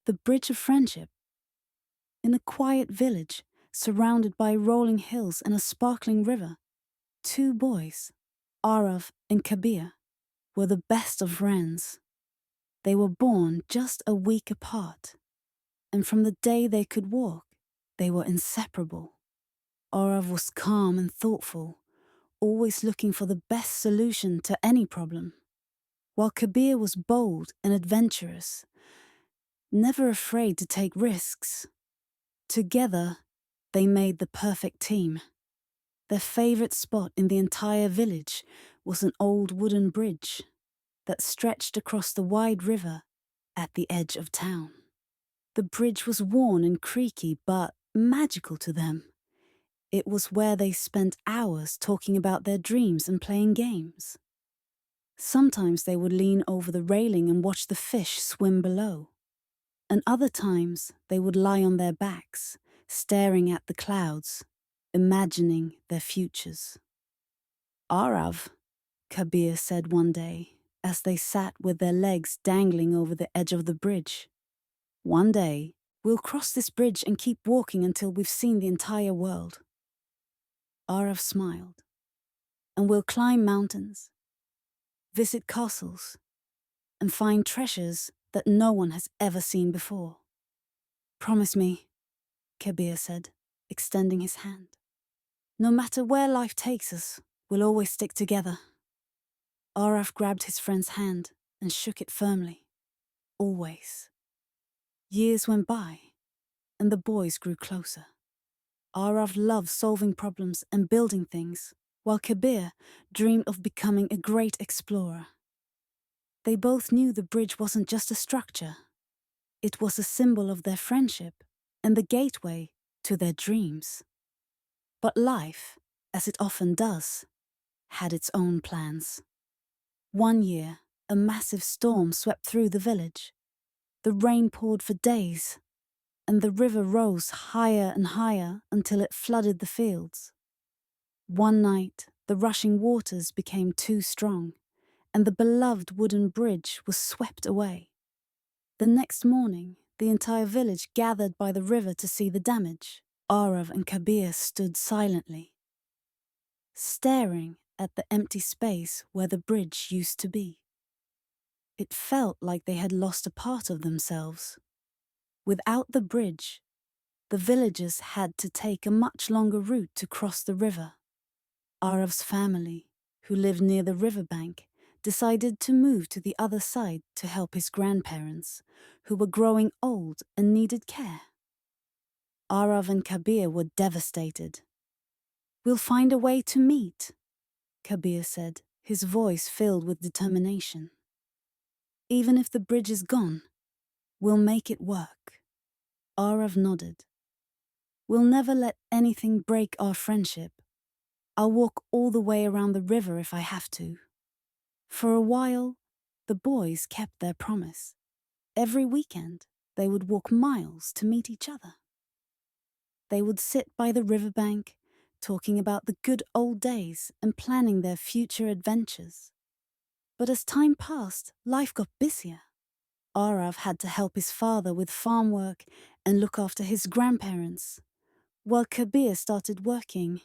The Bridge of Friendship. In a quiet village, surrounded by rolling hills and a sparkling river, two boys, Arav and Kabir, were the best of friends. They were born just a week apart, and from the day they could walk, they were inseparable. Arav was calm and thoughtful, always looking for the best solution to any problem, while Kabir was bold and adventurous, never afraid to take risks. Together, they made the perfect team. Their favorite spot in the entire village was an old wooden bridge that stretched across the wide river at the edge of town. The bridge was worn and creaky, but magical to them. It was where they spent hours talking about their dreams and playing games. Sometimes they would lean over the railing and watch the fish swim below, and other times they would lie on their backs, staring at the clouds, imagining their futures. Arav, Kabir said one day, as they sat with their legs dangling over the edge of the bridge. One day, we'll cross this bridge and keep walking until we've seen the entire world. Arav smiled. And we'll climb mountains, visit castles, and find treasures that no one has ever seen before. Promise me, Kabir said, extending his hand. No matter where life takes us, we'll always stick together. Arav grabbed his friend's hand and shook it firmly. Always. Years went by, and the boys grew closer. Arav loved solving problems and building things, while Kabir dreamed of becoming a great explorer. They both knew the bridge wasn't just a structure. It was a symbol of their friendship and the gateway to their dreams. But life, as it often does, had its own plans. One year, a massive storm swept through the village. The rain poured for days, and the river rose higher and higher until it flooded the fields. One night, the rushing waters became too strong, and the beloved wooden bridge was swept away. The next morning, the entire village gathered by the river to see the damage. Arav and Kabir stood silently, staring at the empty space where the bridge used to be. It felt like they had lost a part of themselves. Without the bridge, the villagers had to take a much longer route to cross the river. Arav's family, who lived near the riverbank, decided to move to the other side to help his grandparents, who were growing old and needed care. Arav and Kabir were devastated. We'll find a way to meet, Kabir said, his voice filled with determination. Even if the bridge is gone, we'll make it work. Arav nodded. We'll never let anything break our friendship. I'll walk all the way around the river if I have to. For a while, the boys kept their promise. Every weekend, they would walk miles to meet each other. They would sit by the riverbank, talking about the good old days and planning their future adventures. But as time passed, life got busier. Arav had to help his father with farm work and look after his grandparents, while Kabir started working